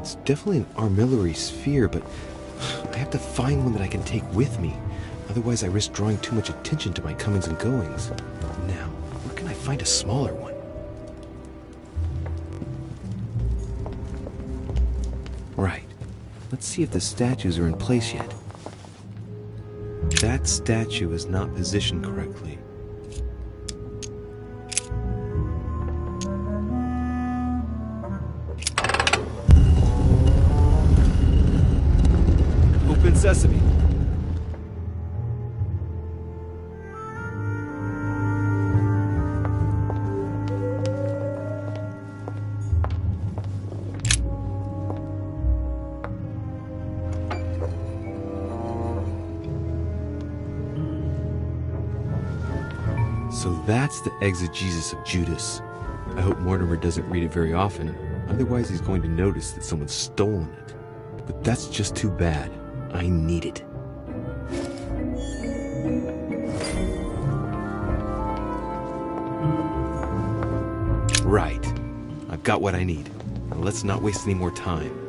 It's definitely an armillary sphere, but I have to find one that I can take with me. Otherwise, I risk drawing too much attention to my comings and goings. Now, where can I find a smaller one? Right. Let's see if the statues are in place yet. That statue is not positioned correctly. Open sesame. So that's the exegesis of Judas. I hope Mortimer doesn't read it very often, otherwise he's going to notice that someone's stolen it. But that's just too bad. I need it. Right. I've got what I need. Now let's not waste any more time.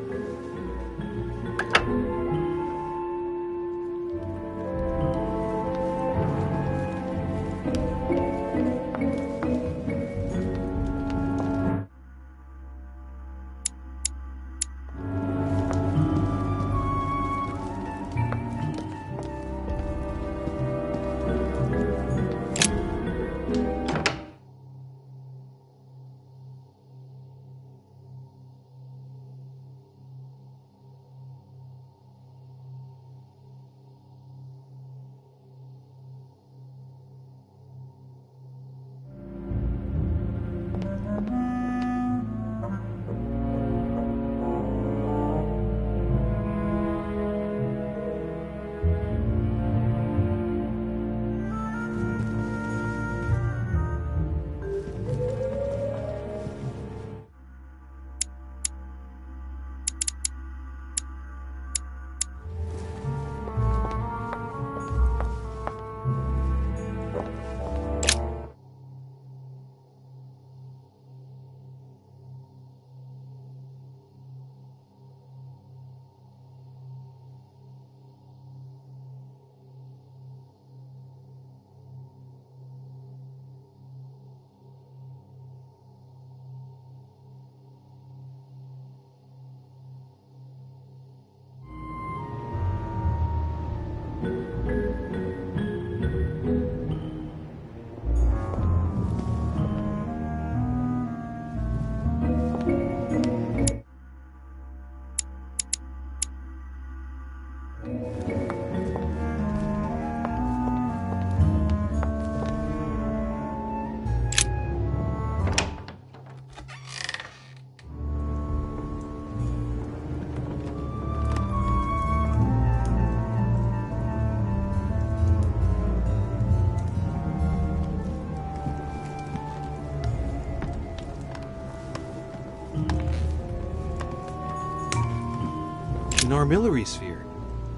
An armillary sphere.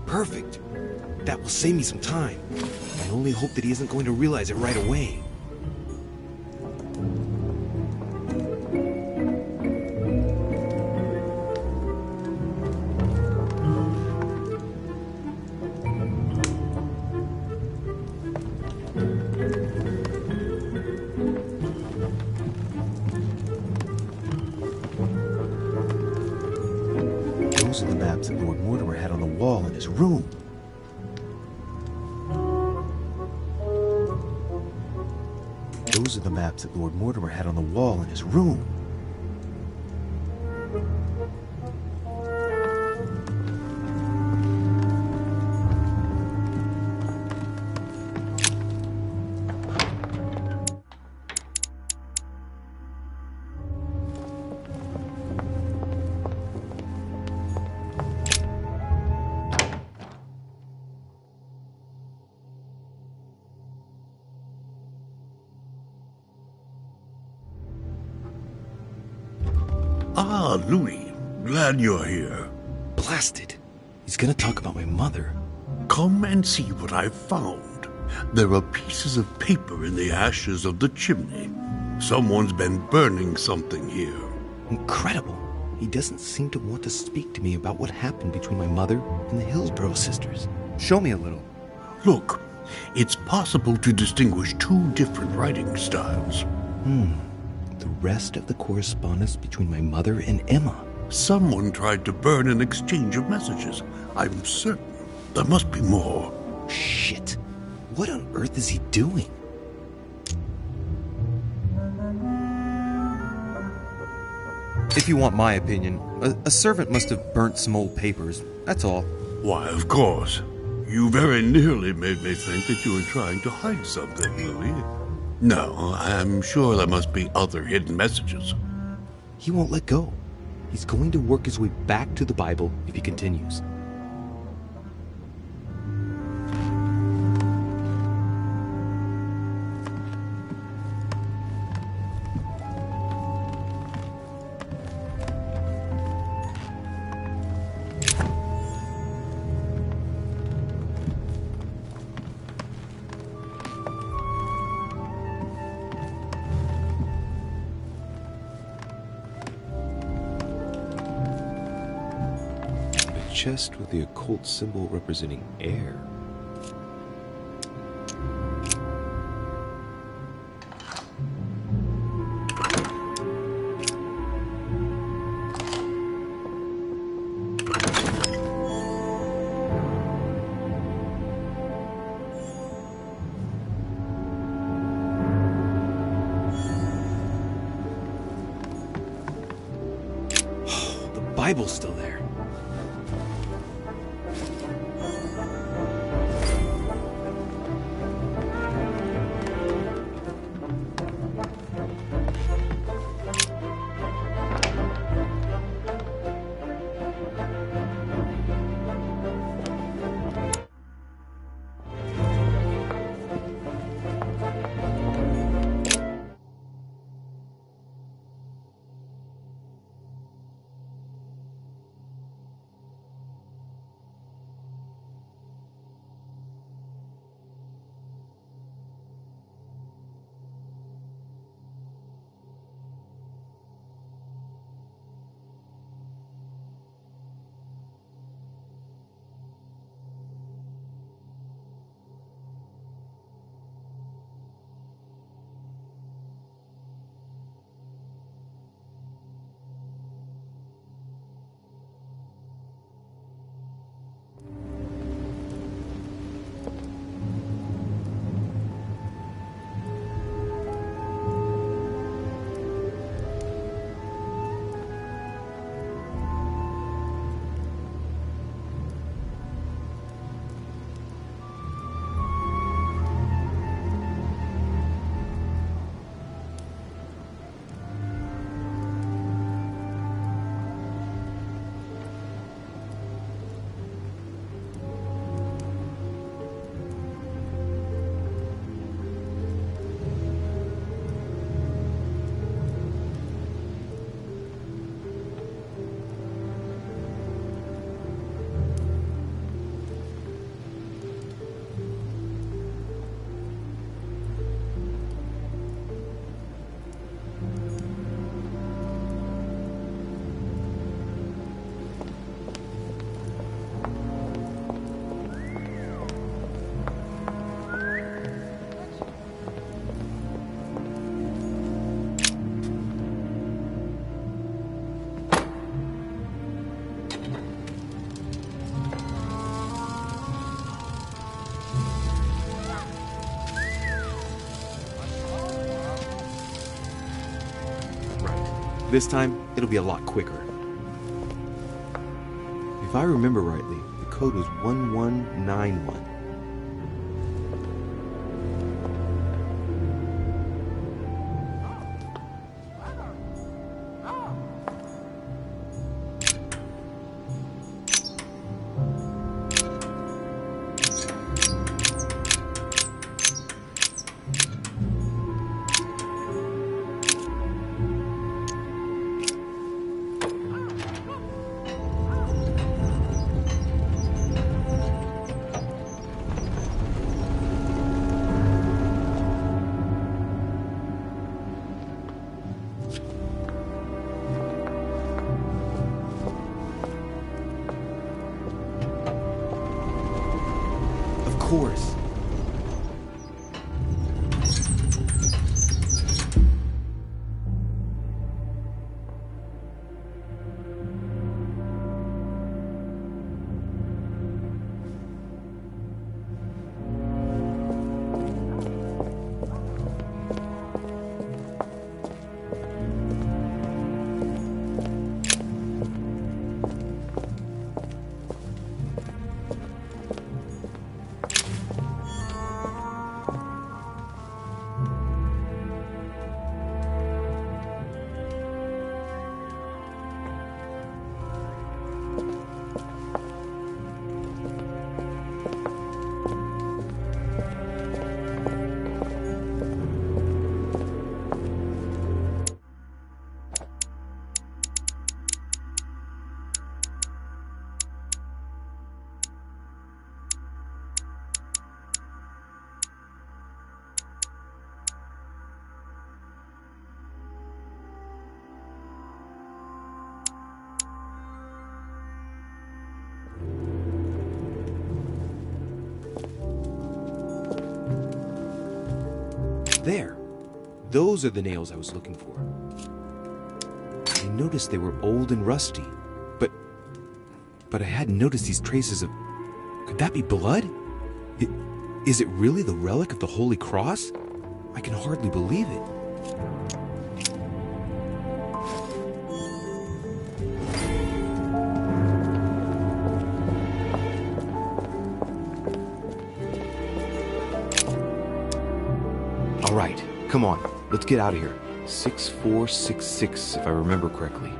Perfect. That will save me some time. I only hope that he isn't going to realize it right away. Those are the maps that Lord Mortimer had on the wall in his room. Those are the maps that Lord Mortimer had on the wall in his room. Ah, Louis. Glad you're here. Blasted. He's gonna talk about my mother. Come and see what I've found. There are pieces of paper in the ashes of the chimney. Someone's been burning something here. Incredible. He doesn't seem to want to speak to me about what happened between my mother and the Hillsborough sisters. Show me a little. Look, it's possible to distinguish two different writing styles. The rest of the correspondence between my mother and Emma. Someone tried to burn an exchange of messages. I'm certain there must be more. Shit. What on earth is he doing? If you want my opinion, a servant must have burnt some old papers, that's all. Why, of course. You very nearly made me think that you were trying to hide something, Lily. No, I'm sure there must be other hidden messages. He won't let go. He's going to work his way back to the Bible if he continues. Chest with the occult symbol representing air. The Bible's still there. This time, it'll be a lot quicker. If I remember rightly, the code was 1191. course. There. Those are the nails I was looking for. I noticed they were old and rusty, but I hadn't noticed these traces of... Could that be blood? Is it really the relic of the Holy Cross? I can hardly believe it. All right, come on, let's get out of here. 6466, if I remember correctly.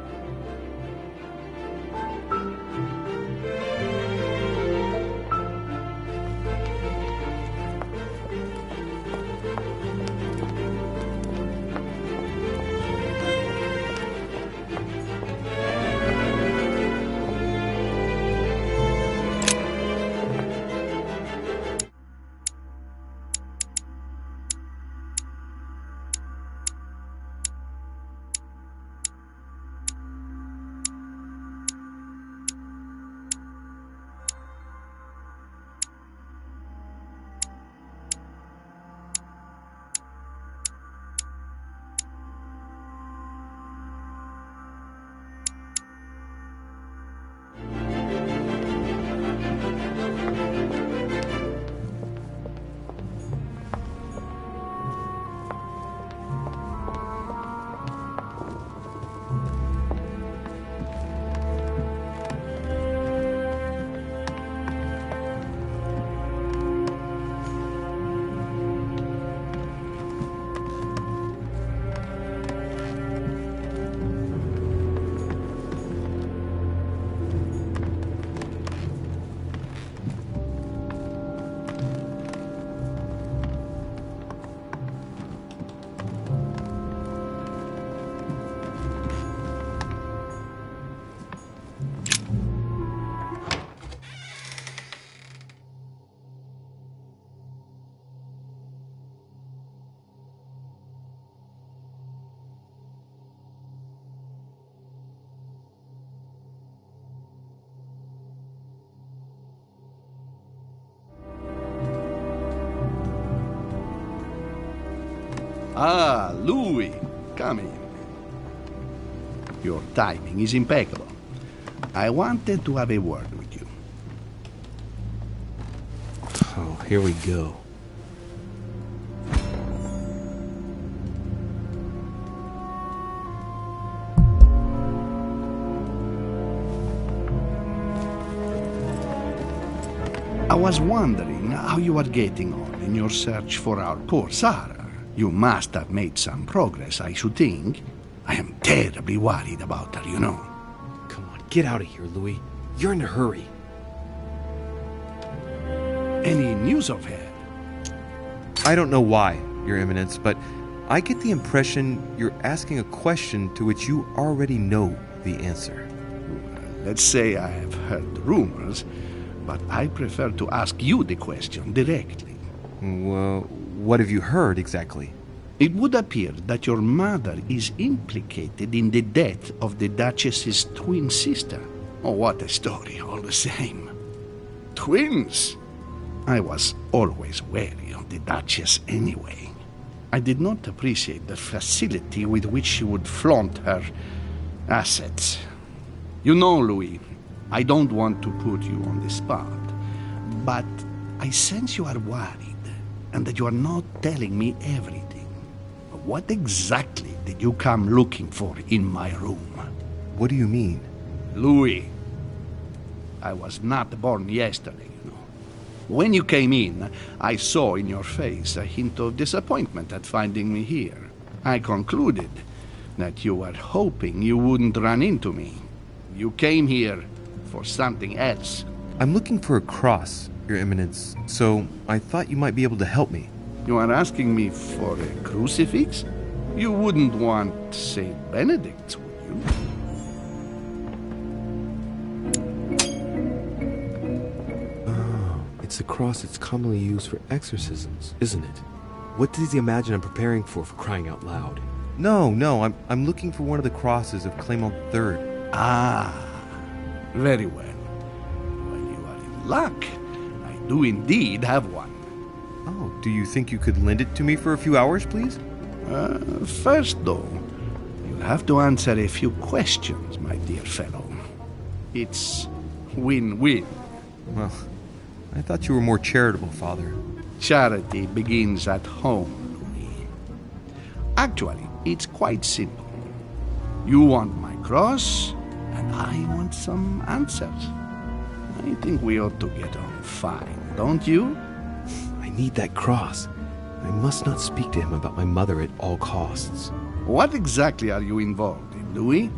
Ah, Louis, come in. Your timing is impeccable. I wanted to have a word with you. Oh, here we go. I was wondering how you are getting on in your search for our poor Sarah. You must have made some progress, I should think. I am terribly worried about her, you know. Come on, get out of here, Louis. You're in a hurry. Any news of her? I don't know why, Your Eminence, but I get the impression you're asking a question to which you already know the answer. Let's say I have heard rumors, but I prefer to ask you the question directly. Well, what have you heard exactly? It would appear that your mother is implicated in the death of the Duchess's twin sister. Oh, what a story, all the same. Twins? I was always wary of the Duchess anyway. I did not appreciate the facility with which she would flaunt her assets. You know, Louis, I don't want to put you on the spot, but I sense you are worried and that you are not telling me everything. What exactly did you come looking for in my room? What do you mean? Louis, I was not born yesterday, you know. When you came in, I saw in your face a hint of disappointment at finding me here. I concluded that you were hoping you wouldn't run into me. You came here for something else. I'm looking for a cross, Your Eminence, so I thought you might be able to help me. You are asking me for a crucifix? You wouldn't want Saint Benedict's, would you? Oh, it's the cross that's commonly used for exorcisms, isn't it? What does he imagine I'm preparing for crying out loud? No, I'm looking for one of the crosses of Clement III. Ah, very well. Well, you are in luck. I do indeed have one. Oh, do you think you could lend it to me for a few hours, please? First, though, you'll have to answer a few questions, my dear fellow. It's win-win. Well, I thought you were more charitable, Father. Charity begins at home, Louis. Actually, it's quite simple. You want my cross, and I want some answers. I think we ought to get on fine, don't you? I need that cross. I must not speak to him about my mother at all costs. What exactly are you involved in, Louis?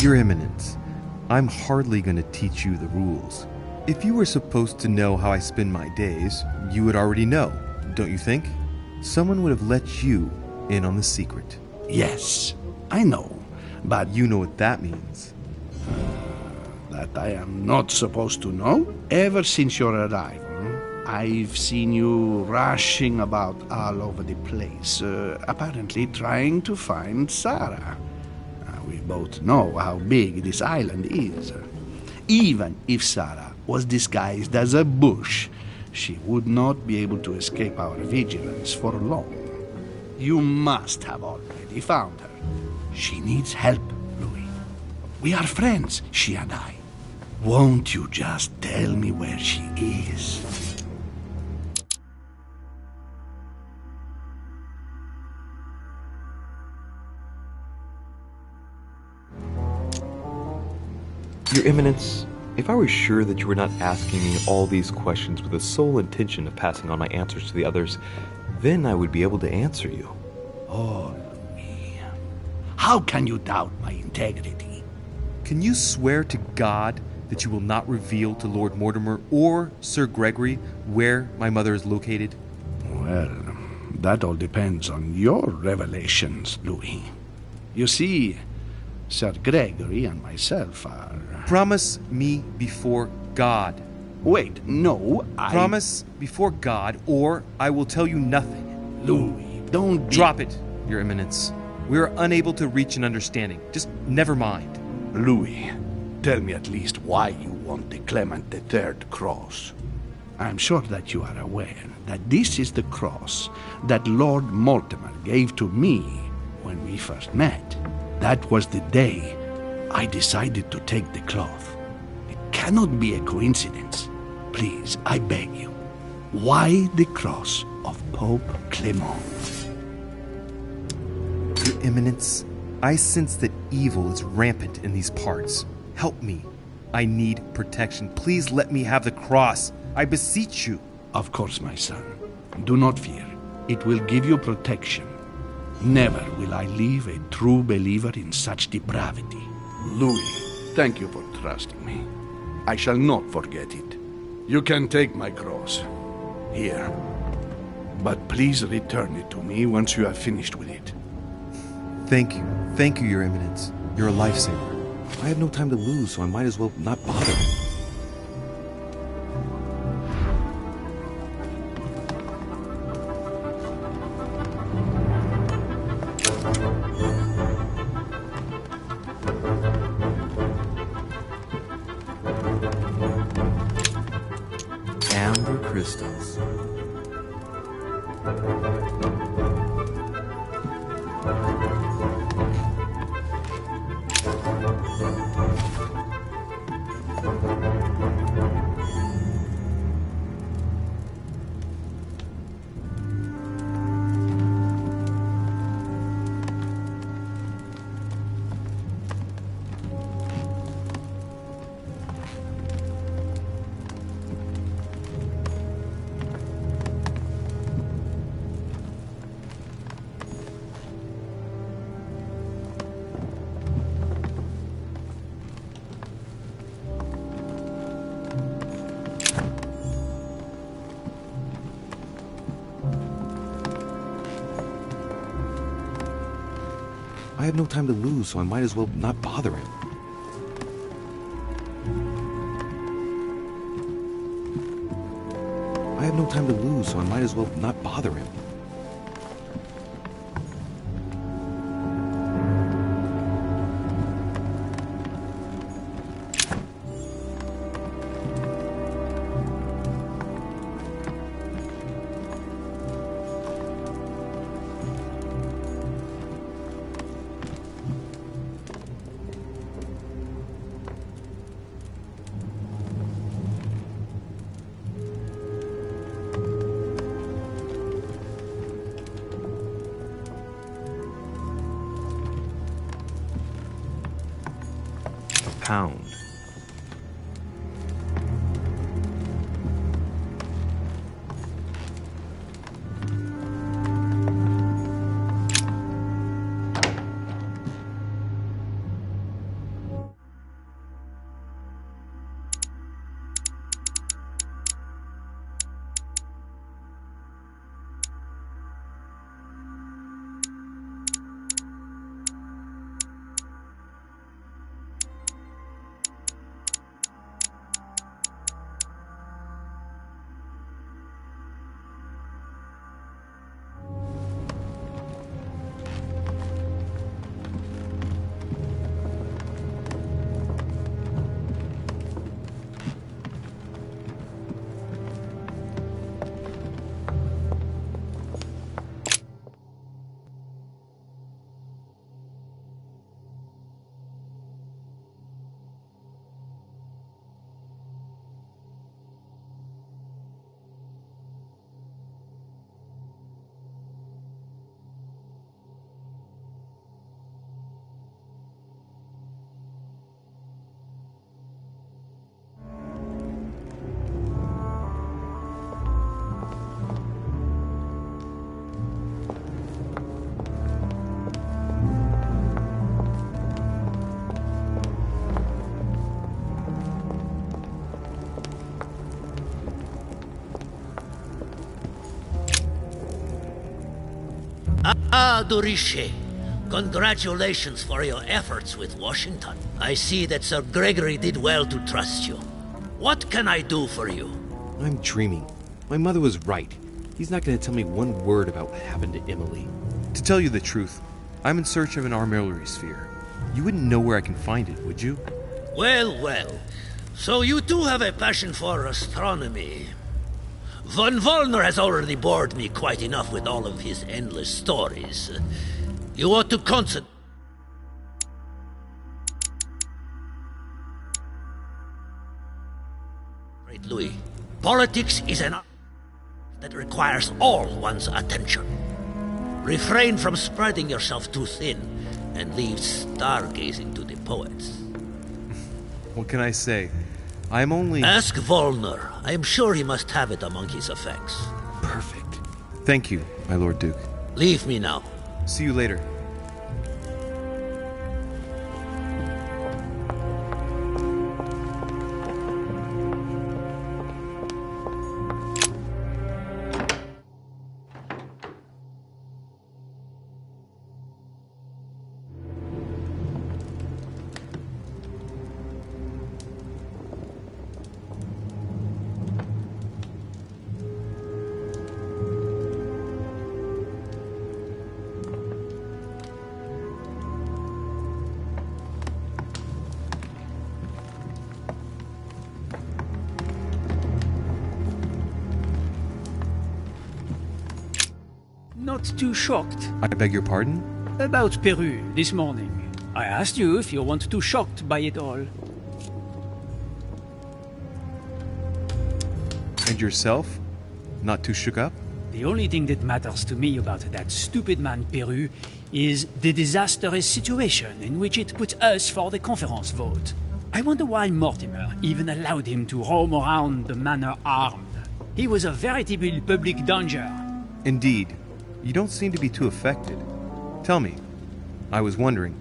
Your Eminence, I'm hardly going to teach you the rules. If you were supposed to know how I spend my days, you would already know, don't you think? Someone would have let you in on the secret. Yes, I know, but You know what that means. that I am not supposed to know? Ever since your arrival, I've seen you rushing about all over the place, apparently trying to find Sarah. We both know how big this island is. Even if Sarah was disguised as a bush, she would not be able to escape our vigilance for long. You must have already found her. She needs help, Louis. We are friends, she and I. Won't you just tell me where she is? Your Eminence, if I were sure that you were not asking me all these questions with the sole intention of passing on my answers to the others, then I would be able to answer you. Oh, Louis. How can you doubt my integrity? Can you swear to God that you will not reveal to Lord Mortimer or Sir Gregory where my mother is located? Well, that all depends on your revelations, Louis. You see, Sir Gregory and myself are... Promise me before God. Wait, no, Promise before God, or I will tell you nothing. Louis, don't be... Drop it, Your Eminence. We are unable to reach an understanding. Just never mind. Louis, tell me at least why you want the Clement III cross. I'm sure that you are aware that this is the cross that Lord Mortimer gave to me when we first met. That was the day I decided to take the cloth. It cannot be a coincidence. Please, I beg you. Why the cross of Pope Clement? Your Eminence, I sense that evil is rampant in these parts. Help me. I need protection. Please let me have the cross. I beseech you. Of course, my son. Do not fear. It will give you protection. Never will I leave a true believer in such depravity. Louis, thank you for trusting me. I shall not forget it. You can take my cross. Here. But please return it to me once you have finished with it. Thank you. Thank you, Your Eminence. You're a lifesaver. I have no time to lose, so I might as well not bother. Amber crystals. I have no time to lose, so I might as well not bother him. I have no time to lose, so I might as well not bother him. Pound. Ah, Doriche. Congratulations for your efforts with Washington. I see that Sir Gregory did well to trust you. What can I do for you? I'm dreaming. My mother was right. He's not going to tell me one word about what happened to Emily. To tell you the truth, I'm in search of an armillary sphere. You wouldn't know where I can find it, would you? Well, well. So you do have a passion for astronomy. Von Wollner has already bored me quite enough with all of his endless stories. You ought to concentrate. Louis, politics is an art that requires all one's attention. Refrain from spreading yourself too thin and leave stargazing to the poets. What can I say? I'm only... Ask Wollner. I am sure he must have it among his effects. Perfect. Thank you, my Lord Duke. Leave me now. See you later. Not too shocked. I beg your pardon? About Peru this morning. I asked you if you weren't too shocked by it all. And yourself? Not too shook up? The only thing that matters to me about that stupid man Peru is the disastrous situation in which it put us for the conference vote. I wonder why Mortimer even allowed him to roam around the manor armed. He was a veritable public danger. Indeed. You don't seem to be too affected. Tell me. I was wondering.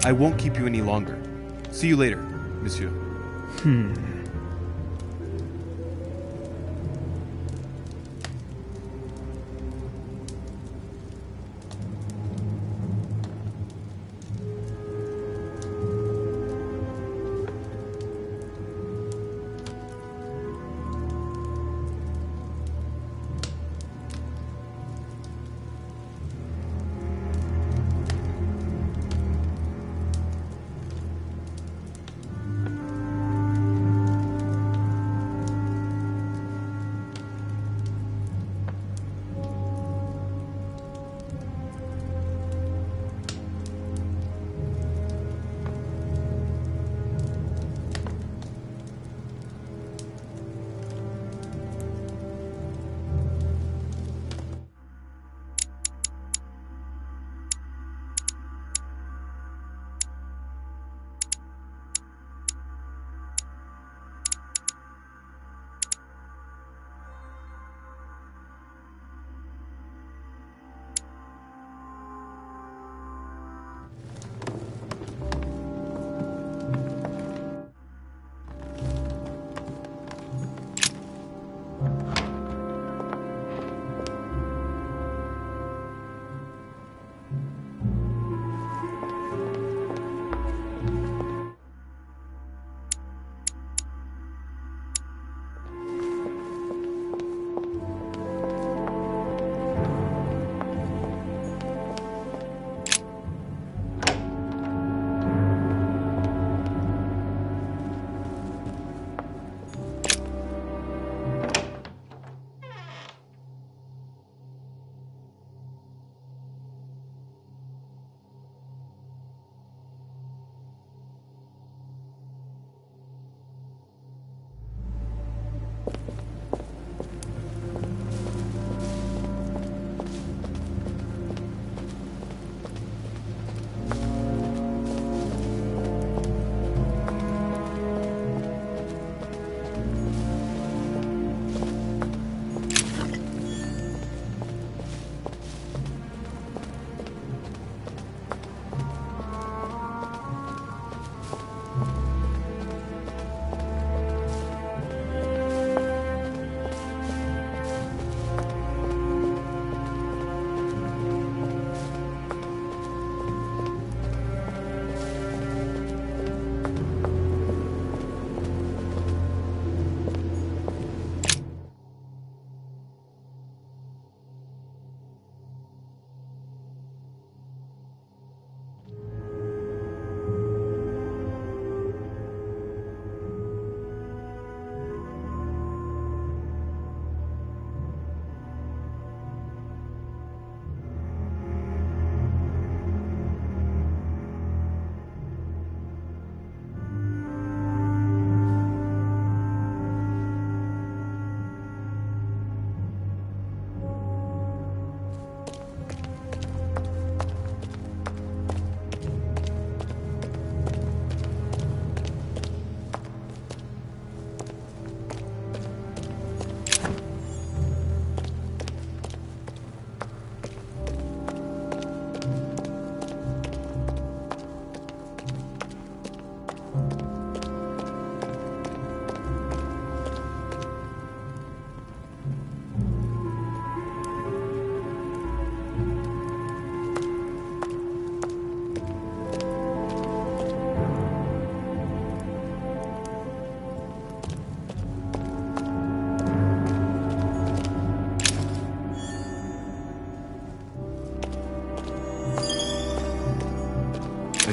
I won't keep you any longer. See you later, monsieur.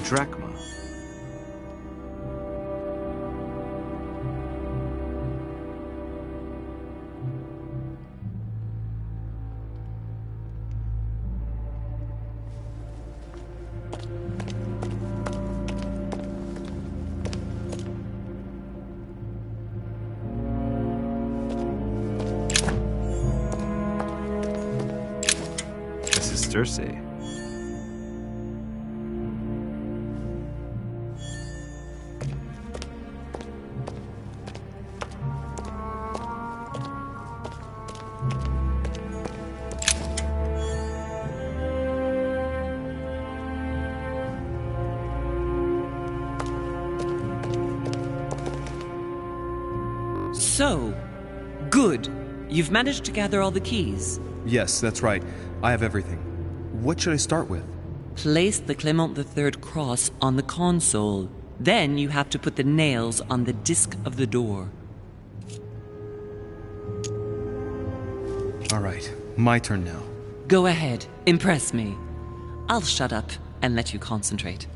drachma. This is Circe. So, good. You've managed to gather all the keys. Yes, that's right. I have everything. What should I start with? Place the Clement III cross on the console. Then you have to put the nails on the disc of the door. All right, my turn now. Go ahead, impress me. I'll shut up and let you concentrate.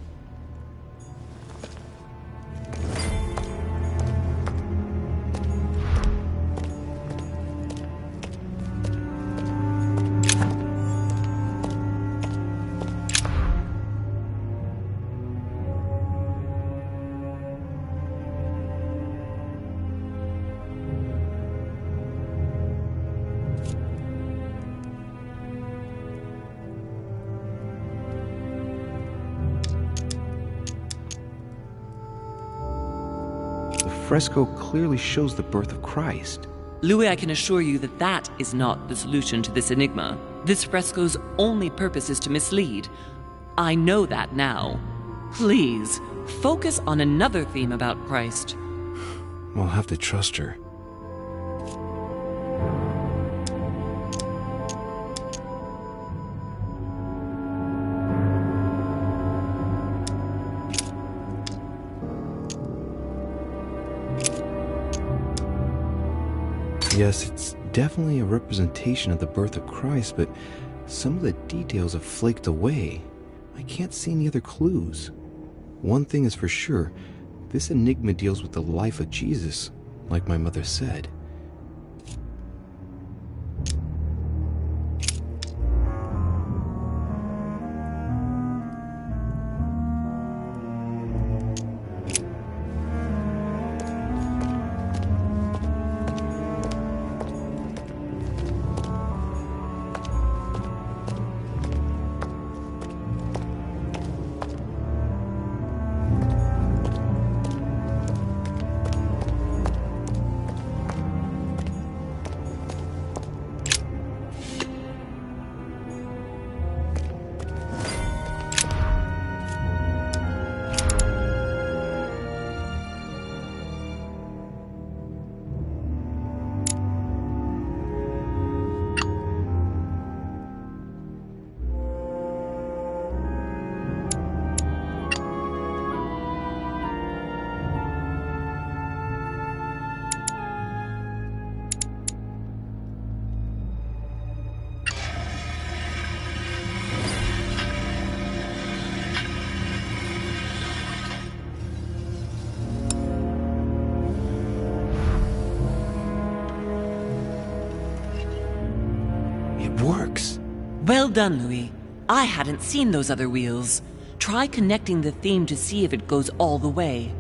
The fresco clearly shows the birth of Christ. Louis, I can assure you that that is not the solution to this enigma. This fresco's only purpose is to mislead. I know that now. Please, focus on another theme about Christ. I'll have to trust her. Yes, it's definitely a representation of the birth of Christ, but some of the details have flaked away. I can't see any other clues. One thing is for sure, this enigma deals with the life of Jesus, like my mother said. Works. Well done, Louis. I hadn't seen those other wheels. Try connecting the theme to see if it goes all the way.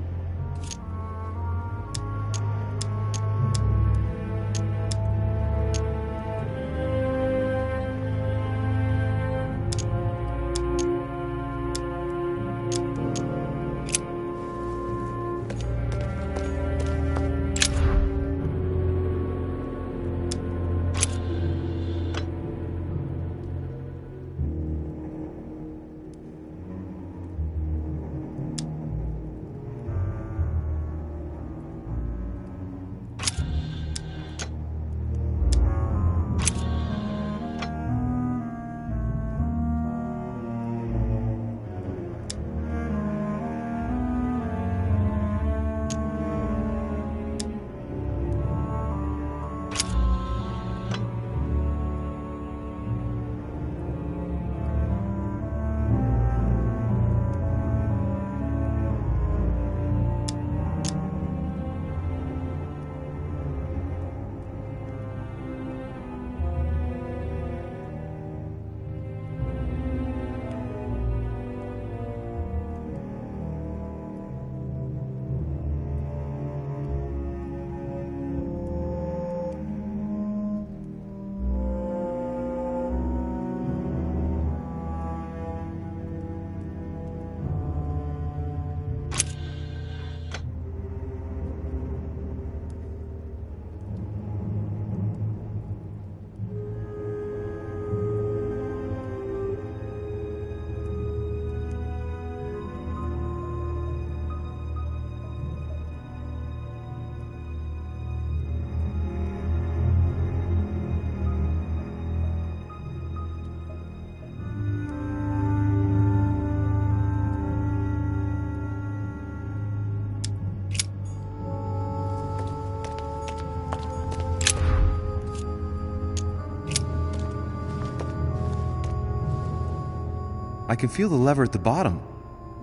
I can feel the lever at the bottom.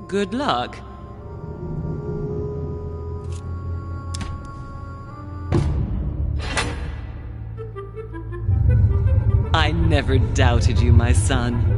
Good luck. I never doubted you, my son.